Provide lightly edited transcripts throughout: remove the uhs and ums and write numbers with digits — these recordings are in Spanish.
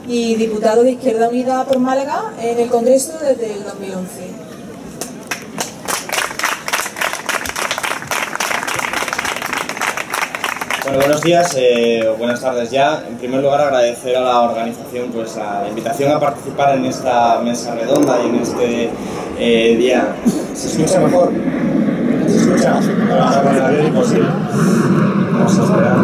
y diputado de Izquierda Unida por Málaga en el Congreso desde el 2011. Bueno, buenos días, buenas tardes ya. En primer lugar, agradecer a la organización pues, la invitación a participar en esta mesa redonda y en este día. ¿Se escucha mejor? ¿Se escucha? Es imposible. Vamos a esperar.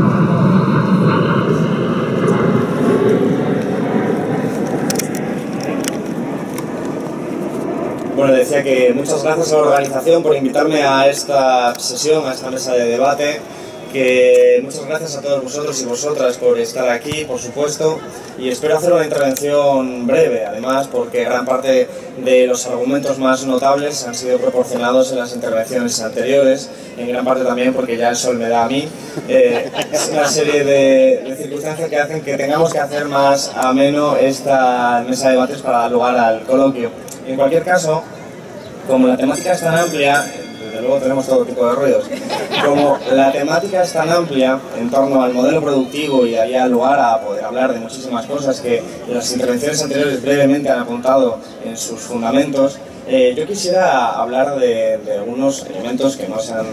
Bueno, decía que muchas gracias a la organización por invitarme a esta sesión, a esta mesa de debate. Que muchas gracias a todos vosotros y vosotras por estar aquí, por supuesto, y espero hacer una intervención breve, además, porque gran parte de los argumentos más notables han sido proporcionados en las intervenciones anteriores, en gran parte también porque ya el sol me da a mí. Es una serie de circunstancias que hacen que tengamos que hacer más ameno esta mesa de debates para dar lugar al coloquio. En cualquier caso, como la temática es tan amplia, desde luego tenemos todo tipo de ruidos. Como la temática es tan amplia en torno al modelo productivo y daría lugar a poder hablar de muchísimas cosas que las intervenciones anteriores brevemente han apuntado en sus fundamentos, yo quisiera hablar de algunos elementos que no se han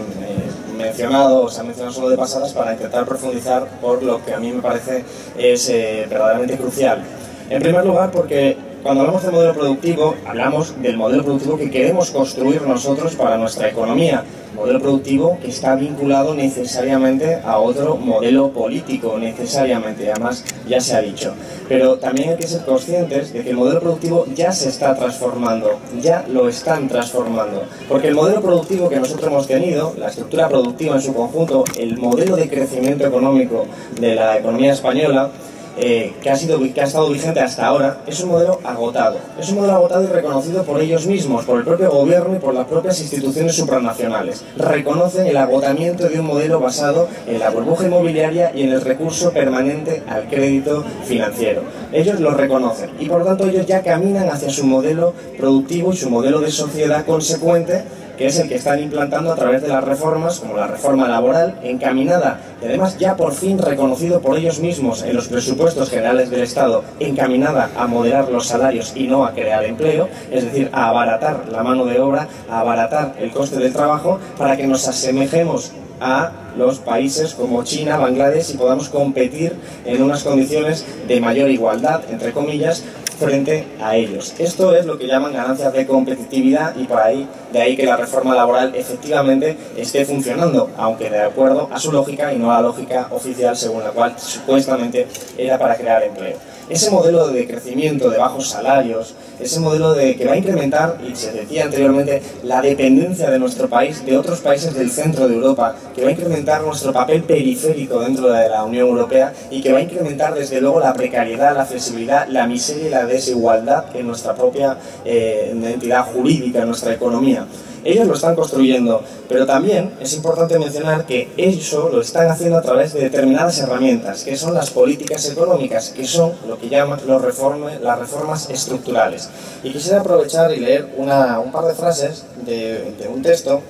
mencionado o se han mencionado solo de pasadas para intentar profundizar por lo que a mí me parece es verdaderamente crucial. En primer lugar, porque cuando hablamos de modelo productivo, hablamos del modelo productivo que queremos construir nosotros para nuestra economía. Modelo productivo que está vinculado necesariamente a otro modelo político, necesariamente, además ya se ha dicho. Pero también hay que ser conscientes de que el modelo productivo ya se está transformando, ya lo están transformando. Porque el modelo productivo que nosotros hemos tenido, la estructura productiva en su conjunto, el modelo de crecimiento económico de la economía española, que ha estado vigente hasta ahora, es un modelo agotado. Es un modelo agotado y reconocido por ellos mismos, por el propio gobierno y por las propias instituciones supranacionales. Reconocen el agotamiento de un modelo basado en la burbuja inmobiliaria y en el recurso permanente al crédito financiero. Ellos lo reconocen y por lo tanto ellos ya caminan hacia su modelo productivo y su modelo de sociedad consecuente, que es el que están implantando a través de las reformas, como la reforma laboral, encaminada, y además ya por fin reconocido por ellos mismos en los presupuestos generales del Estado, encaminada a moderar los salarios y no a crear empleo, es decir, a abaratar la mano de obra, a abaratar el coste del trabajo, para que nos asemejemos a los países como China, Bangladesh y podamos competir en unas condiciones de mayor igualdad, entre comillas, frente a ellos. Esto es lo que llaman ganancias de competitividad y de ahí que la reforma laboral efectivamente esté funcionando, aunque de acuerdo a su lógica y no a la lógica oficial según la cual supuestamente era para crear empleo. Ese modelo de crecimiento de bajos salarios, ese modelo que va a incrementar, y se decía anteriormente, la dependencia de nuestro país de otros países del centro de Europa, que va a incrementar nuestro papel periférico dentro de la Unión Europea y que va a incrementar desde luego la precariedad, la flexibilidad, la miseria y la desigualdad en nuestra propia entidad jurídica, en nuestra economía. Ellos lo están construyendo, pero también es importante mencionar que eso lo están haciendo a través de determinadas herramientas, que son las políticas económicas, que son lo que llaman las reformas estructurales. Y quisiera aprovechar y leer un par de frases de un texto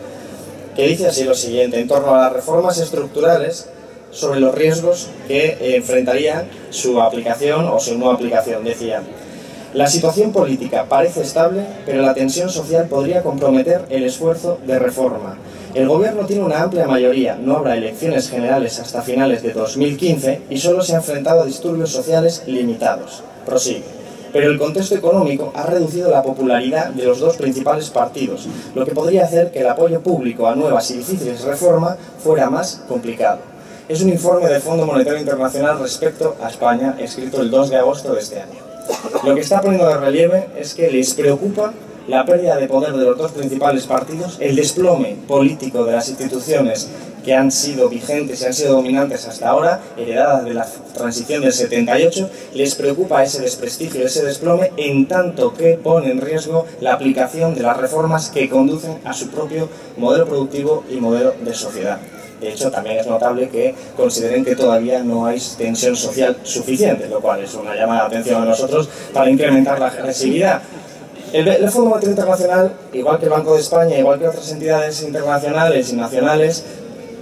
que dice así lo siguiente, en torno a las reformas estructurales, sobre los riesgos que enfrentaría su aplicación o su no aplicación. Decía: la situación política parece estable, pero la tensión social podría comprometer el esfuerzo de reforma. El gobierno tiene una amplia mayoría, no habrá elecciones generales hasta finales de 2015 y solo se ha enfrentado a disturbios sociales limitados. Prosigue. Pero el contexto económico ha reducido la popularidad de los dos principales partidos, lo que podría hacer que el apoyo público a nuevas y difíciles reformas fuera más complicado. Es un informe del Fondo Monetario Internacional respecto a España, escrito el 2 de agosto de este año. Lo que está poniendo de relieve es que les preocupa la pérdida de poder de los dos principales partidos, el desplome político de las instituciones que han sido vigentes y han sido dominantes hasta ahora, heredadas de la transición del 78, les preocupa ese desprestigio, ese desplome, en tanto que pone en riesgo la aplicación de las reformas que conducen a su propio modelo productivo y modelo de sociedad. De hecho, también es notable que consideren que todavía no hay tensión social suficiente, lo cual es una llamada de atención a nosotros para incrementar la agresividad. El Fondo Monetario Internacional, igual que el Banco de España, igual que otras entidades internacionales y nacionales,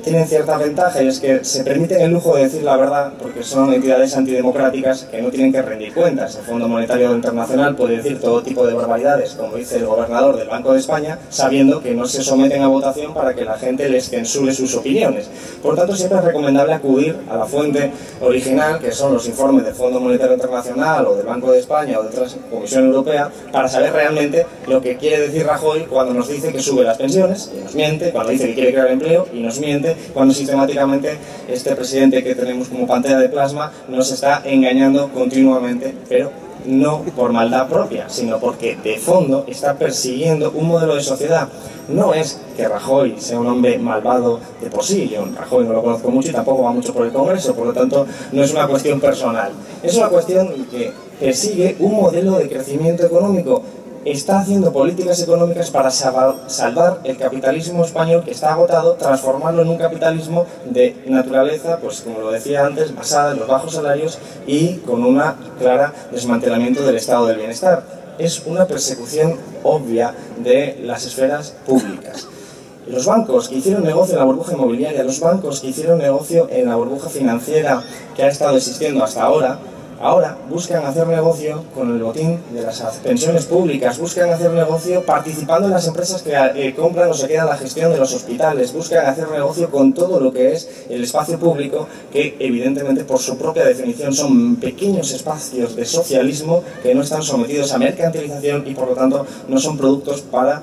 tienen cierta ventaja, y es que se permiten el lujo de decir la verdad porque son entidades antidemocráticas que no tienen que rendir cuentas. El Fondo Monetario Internacional puede decir todo tipo de barbaridades, como dice el gobernador del Banco de España, sabiendo que no se someten a votación para que la gente les censure sus opiniones. Por tanto, siempre es recomendable acudir a la fuente original, que son los informes del Fondo Monetario Internacional o del Banco de España o de otra Comisión Europea, para saber realmente lo que quiere decir Rajoy cuando nos dice que sube las pensiones, y nos miente, cuando dice que quiere crear empleo, y nos miente, cuando sistemáticamente este presidente que tenemos como pantalla de plasma nos está engañando continuamente, pero no por maldad propia, sino porque de fondo está persiguiendo un modelo de sociedad. No es que Rajoy sea un hombre malvado de por sí, yo Rajoy no lo conozco mucho y tampoco va mucho por el Congreso, por lo tanto no es una cuestión personal, es una cuestión que persigue un modelo de crecimiento económico. Está haciendo políticas económicas para salvar el capitalismo español, que está agotado, transformarlo en un capitalismo de naturaleza, pues como lo decía antes, basada en los bajos salarios y con un claro desmantelamiento del estado del bienestar. Es una persecución obvia de las esferas públicas. Los bancos que hicieron negocio en la burbuja inmobiliaria, los bancos que hicieron negocio en la burbuja financiera que ha estado existiendo hasta ahora, ahora buscan hacer negocio con el botín de las pensiones públicas, buscan hacer negocio participando en las empresas que compran o se quedan la gestión de los hospitales, buscan hacer negocio con todo lo que es el espacio público, que evidentemente por su propia definición son pequeños espacios de socialismo que no están sometidos a mercantilización y por lo tanto no son productos para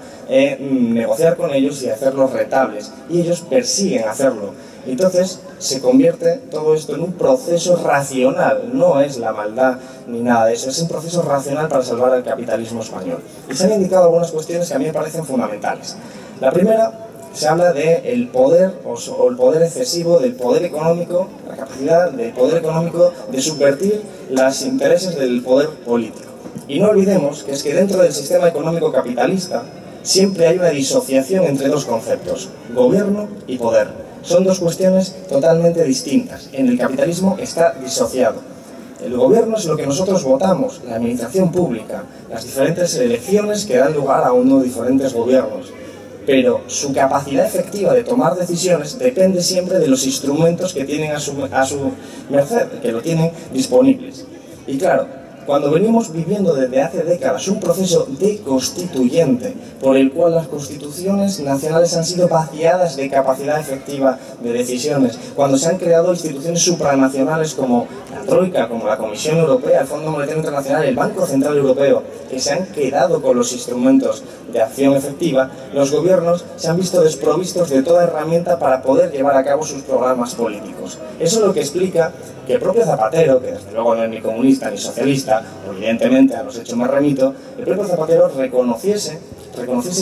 negociar con ellos y hacerlos rentables, y ellos persiguen hacerlo. Entonces se convierte todo esto en un proceso racional, no es la maldad ni nada de eso, es un proceso racional para salvar al capitalismo español. Y se han indicado algunas cuestiones que a mí me parecen fundamentales. La primera, se habla del poder o el poder excesivo del poder económico, la capacidad del poder económico de subvertir los intereses del poder político. Y no olvidemos que es que dentro del sistema económico capitalista siempre hay una disociación entre dos conceptos, gobierno y poder. Son dos cuestiones totalmente distintas. En el capitalismo está disociado. El gobierno es lo que nosotros votamos, la administración pública, las diferentes elecciones que dan lugar a unos diferentes gobiernos. Pero su capacidad efectiva de tomar decisiones depende siempre de los instrumentos que tienen a su merced, que lo tienen disponibles. Y claro, cuando venimos viviendo desde hace décadas un proceso deconstituyente por el cual las constituciones nacionales han sido vaciadas de capacidad efectiva de decisiones, cuando se han creado instituciones supranacionales como la Troika, como la Comisión Europea, el Fondo Monetario Internacional, el Banco Central Europeo, que se han quedado con los instrumentos de acción efectiva, los gobiernos se han visto desprovistos de toda herramienta para poder llevar a cabo sus programas políticos. Eso es lo que explica que el propio Zapatero, que desde luego no es ni comunista ni socialista, evidentemente a los hechos me remito, el propio Zapatero reconociese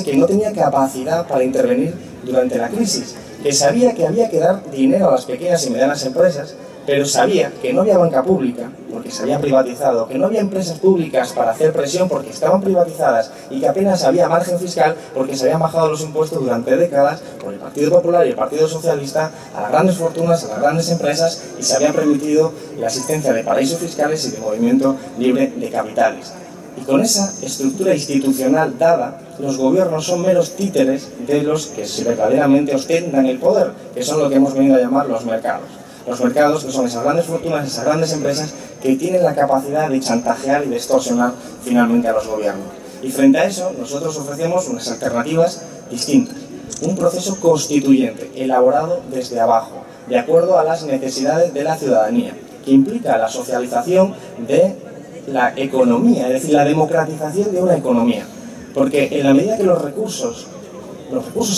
que no tenía capacidad para intervenir durante la crisis, que sabía que había que dar dinero a las pequeñas y medianas empresas, pero sabía que no había banca pública porque se había privatizado, que no había empresas públicas para hacer presión porque estaban privatizadas y que apenas había margen fiscal porque se habían bajado los impuestos durante décadas por el Partido Popular y el Partido Socialista a las grandes fortunas, a las grandes empresas, y se había permitido la existencia de paraísos fiscales y de movimiento libre de capitales. Y con esa estructura institucional dada, los gobiernos son meros títeres de los que verdaderamente ostentan el poder, que son lo que hemos venido a llamar los mercados. Los mercados, que son esas grandes fortunas, esas grandes empresas que tienen la capacidad de chantajear y de extorsionar finalmente a los gobiernos. Y frente a eso, nosotros ofrecemos unas alternativas distintas. Un proceso constituyente, elaborado desde abajo, de acuerdo a las necesidades de la ciudadanía, que implica la socialización de la economía, es decir, la democratización de una economía. Porque en la medida que los recursos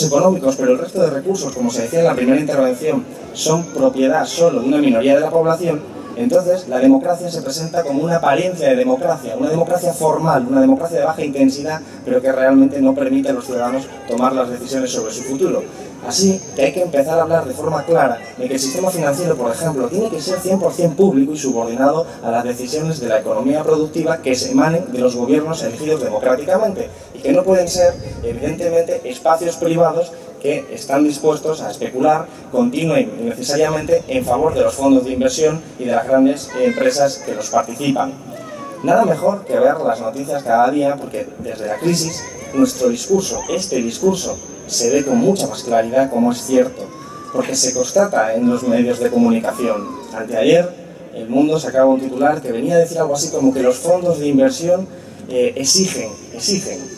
económicos, pero el resto de recursos, como se decía en la primera intervención, son propiedad solo de una minoría de la población, entonces la democracia se presenta como una apariencia de democracia, una democracia formal, una democracia de baja intensidad, pero que realmente no permite a los ciudadanos tomar las decisiones sobre su futuro. Así que hay que empezar a hablar de forma clara de que el sistema financiero, por ejemplo, tiene que ser 100% público y subordinado a las decisiones de la economía productiva que se emanen de los gobiernos elegidos democráticamente, y que no pueden ser, evidentemente, espacios privados que están dispuestos a especular continua y necesariamente en favor de los fondos de inversión y de las grandes empresas que los participan. Nada mejor que ver las noticias cada día, porque desde la crisis nuestro discurso, este discurso, se ve con mucha más claridad como es cierto. porque se constata en los medios de comunicación. Anteayer, El Mundo sacaba un titular que venía a decir algo así como que los fondos de inversión exigen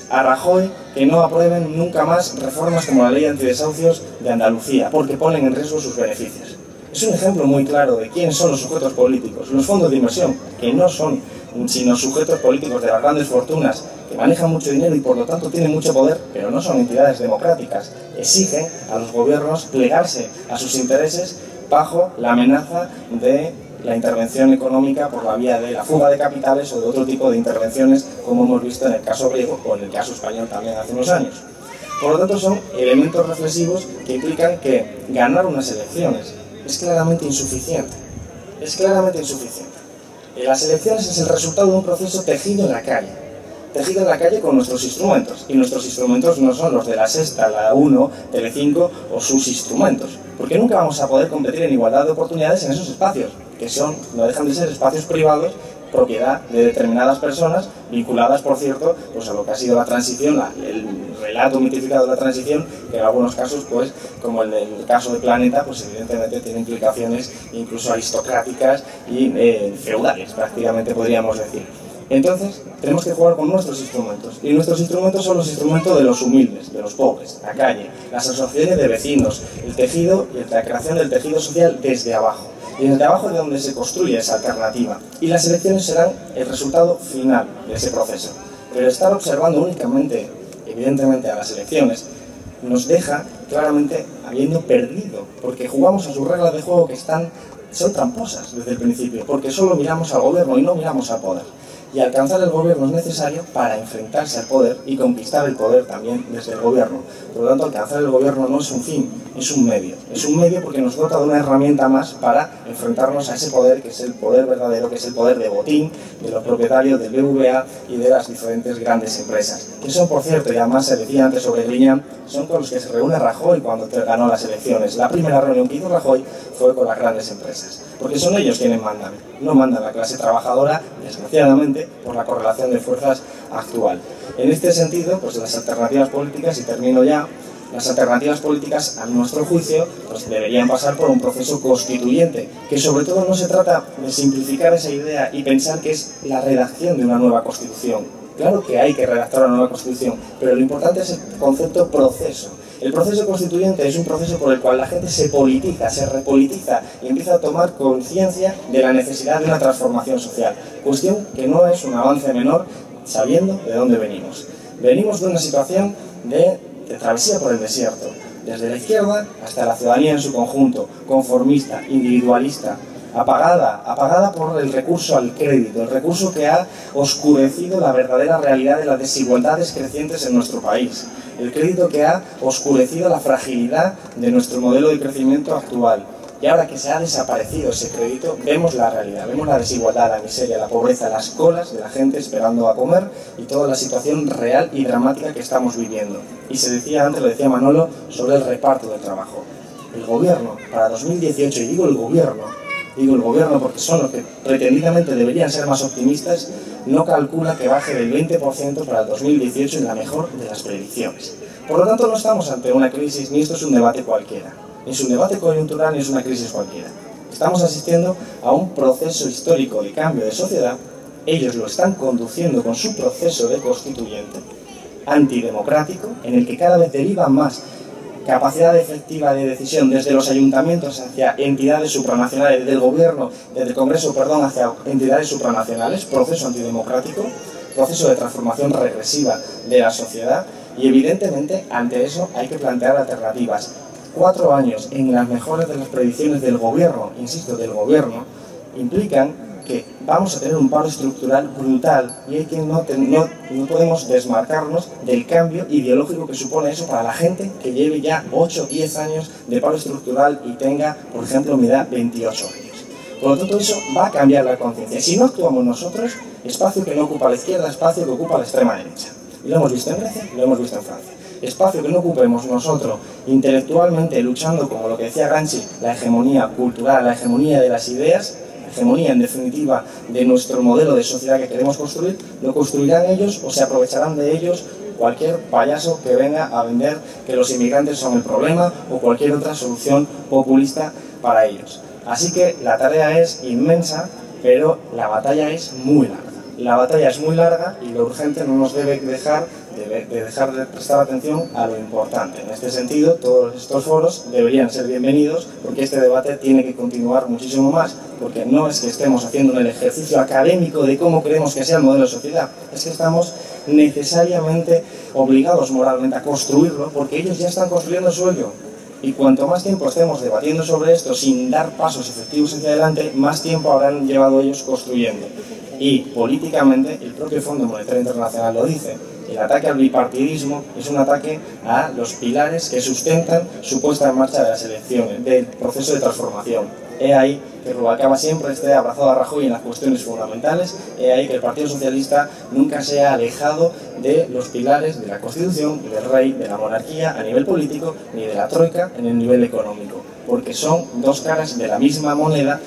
a Rajoy que no aprueben nunca más reformas como la ley antidesahucios de Andalucía, porque ponen en riesgo sus beneficios. Es un ejemplo muy claro de quiénes son los sujetos políticos. Los fondos de inversión, que no son sino sujetos políticos de las grandes fortunas, que manejan mucho dinero y por lo tanto tienen mucho poder, pero no son entidades democráticas, exigen a los gobiernos plegarse a sus intereses bajo la amenaza de la intervención económica por la vía de la fuga de capitales o de otro tipo de intervenciones, como hemos visto en el caso griego o en el caso español también hace unos años. Por lo tanto, son elementos reflexivos que implican que ganar unas elecciones es claramente insuficiente. Es claramente insuficiente. Las elecciones es el resultado de un proceso tejido en la calle con nuestros instrumentos, y nuestros instrumentos no son los de la Sexta, la 1, Telecinco o sus instrumentos, porque nunca vamos a poder competir en igualdad de oportunidades en esos espacios, que no dejan de ser espacios privados, propiedad de determinadas personas, vinculadas, por cierto, pues a lo que ha sido la transición, el relato mitificado de la transición, que en algunos casos, pues, como en el caso de Planeta, pues evidentemente tiene implicaciones incluso aristocráticas y feudales, prácticamente podríamos decir. Entonces, tenemos que jugar con nuestros instrumentos, y nuestros instrumentos son los instrumentos de los humildes, de los pobres, la calle, las asociaciones de vecinos, el tejido y la creación del tejido social desde abajo. Y desde abajo es de donde se construye esa alternativa. Y las elecciones serán el resultado final de ese proceso. Pero estar observando únicamente, evidentemente, a las elecciones, nos deja claramente habiendo perdido, porque jugamos a sus reglas de juego que son tramposas desde el principio, porque solo miramos al gobierno y no miramos al poder. Y alcanzar el gobierno es necesario para enfrentarse al poder y conquistar el poder también desde el gobierno. Por lo tanto, alcanzar el gobierno no es un fin, es un medio. Es un medio porque nos dota de una herramienta más para enfrentarnos a ese poder, que es el poder verdadero, que es el poder de botín, de los propietarios del BBVA y de las diferentes grandes empresas. Que son, por cierto, y además se decía antes sobre Griñán, son con los que se reúne Rajoy cuando ganó las elecciones. La primera reunión que hizo Rajoy fue con las grandes empresas, porque son ellos quienes mandan. No manda la clase trabajadora, desgraciadamente, por la correlación de fuerzas actual. En este sentido, pues las alternativas políticas, y termino ya, las alternativas políticas, a nuestro juicio, pues deberían pasar por un proceso constituyente, que sobre todo no se trata de simplificar esa idea y pensar que es la redacción de una nueva constitución. Claro que hay que redactar una nueva constitución, pero lo importante es el concepto proceso. El proceso constituyente es un proceso por el cual la gente se politiza, se repolitiza y empieza a tomar conciencia de la necesidad de una transformación social. Cuestión que no es un avance menor, sabiendo de dónde venimos. Venimos de una situación de travesía por el desierto, desde la izquierda hasta la ciudadanía en su conjunto, conformista, individualista, apagada por el recurso al crédito, el recurso que ha oscurecido la verdadera realidad de las desigualdades crecientes en nuestro país, el crédito que ha oscurecido la fragilidad de nuestro modelo de crecimiento actual. Y ahora que se ha desaparecido ese crédito, vemos la realidad, vemos la desigualdad, la miseria, la pobreza, las colas de la gente esperando a comer y toda la situación real y dramática que estamos viviendo. Y se decía antes, lo decía Manolo, sobre el reparto del trabajo. El gobierno, para 2018, y digo el gobierno porque son los que pretendidamente deberían ser más optimistas, no calcula que baje del 20% para el 2018 en la mejor de las predicciones. Por lo tanto, no estamos ante una crisis, ni esto es un debate cualquiera. Ni es un debate coyuntural, ni es una crisis cualquiera. Estamos asistiendo a un proceso histórico de cambio de sociedad. Ellos lo están conduciendo con su proceso de constituyente, antidemocrático, en el que cada vez deriva más capacidad efectiva de decisión desde los ayuntamientos hacia entidades supranacionales, desde el gobierno, desde el Congreso, hacia entidades supranacionales, proceso antidemocrático, proceso de transformación regresiva de la sociedad, y evidentemente ante eso hay que plantear alternativas. 4 años en las mejores de las predicciones del gobierno, insisto, del gobierno, implican que vamos a tener un paro estructural brutal y hay que no podemos desmarcarnos del cambio ideológico que supone eso para la gente que lleve ya 8 o 10 años de paro estructural y tenga, por ejemplo, mi edad 28 años. Por lo tanto, eso va a cambiar la conciencia. Si no actuamos nosotros, espacio que no ocupa la izquierda, espacio que ocupa la extrema derecha. Y lo hemos visto en Grecia y lo hemos visto en Francia. Espacio que no ocupemos nosotros intelectualmente luchando, como lo que decía Gramsci, la hegemonía cultural, la hegemonía de las ideas, la hegemonía en definitiva de nuestro modelo de sociedad que queremos construir, lo construirán ellos o se aprovecharán de ellos cualquier payaso que venga a vender que los inmigrantes son el problema o cualquier otra solución populista para ellos. Así que la tarea es inmensa, pero la batalla es muy larga. La batalla es muy larga y lo urgente no nos debe dejar de prestar atención a lo importante. En este sentido, todos estos foros deberían ser bienvenidos porque este debate tiene que continuar muchísimo más, porque no es que estemos haciendo el ejercicio académico de cómo creemos que sea el modelo de sociedad, es que estamos necesariamente obligados moralmente a construirlo porque ellos ya están construyendo el suyo. Y cuanto más tiempo estemos debatiendo sobre esto sin dar pasos efectivos hacia adelante, más tiempo habrán llevado ellos construyendo. Y políticamente, el propio Fondo Monetario Internacional lo dice, el ataque al bipartidismo es un ataque a los pilares que sustentan su puesta en marcha de las elecciones, del proceso de transformación. He ahí que Rubalcaba siempre esté abrazado a Rajoy en las cuestiones fundamentales, he ahí que el Partido Socialista nunca se ha alejado de los pilares de la Constitución, del rey, de la monarquía a nivel político, ni de la troika en el nivel económico, porque son dos caras de la misma moneda,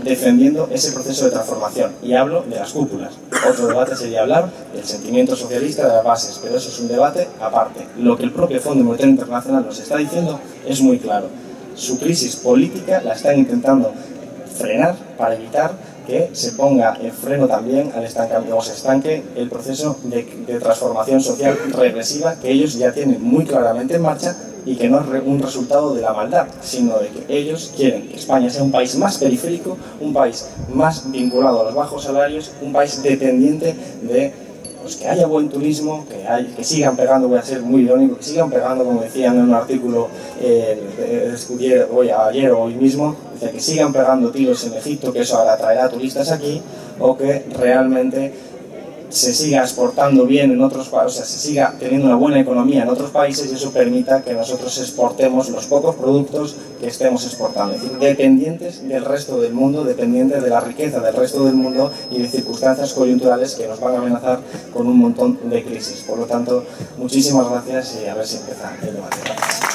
defendiendo ese proceso de transformación. Y hablo de las cúpulas. Otro debate sería hablar del sentimiento socialista de las bases, pero eso es un debate aparte. Lo que el propio Fondo Monetario Internacional nos está diciendo es muy claro. Su crisis política la están intentando frenar para evitar que se ponga en freno también al estancamiento, o se estanque el proceso de transformación social regresiva que ellos ya tienen muy claramente en marcha y que no es un resultado de la maldad, sino de que ellos quieren que España sea un país más periférico, un país más vinculado a los bajos salarios, un país dependiente de pues, que haya buen turismo, que sigan pegando, voy a ser muy irónico, que sigan pegando, como decían en un artículo ayer o hoy mismo, que sigan pegando tiros en Egipto, que eso atraerá turistas aquí, o que realmente se siga exportando bien en otros países, o sea, se siga teniendo una buena economía en otros países y eso permita que nosotros exportemos los pocos productos que estemos exportando. Es decir, dependientes del resto del mundo, dependientes de la riqueza del resto del mundo y de circunstancias coyunturales que nos van a amenazar con un montón de crisis. Por lo tanto, muchísimas gracias y a ver si empieza el debate. Gracias.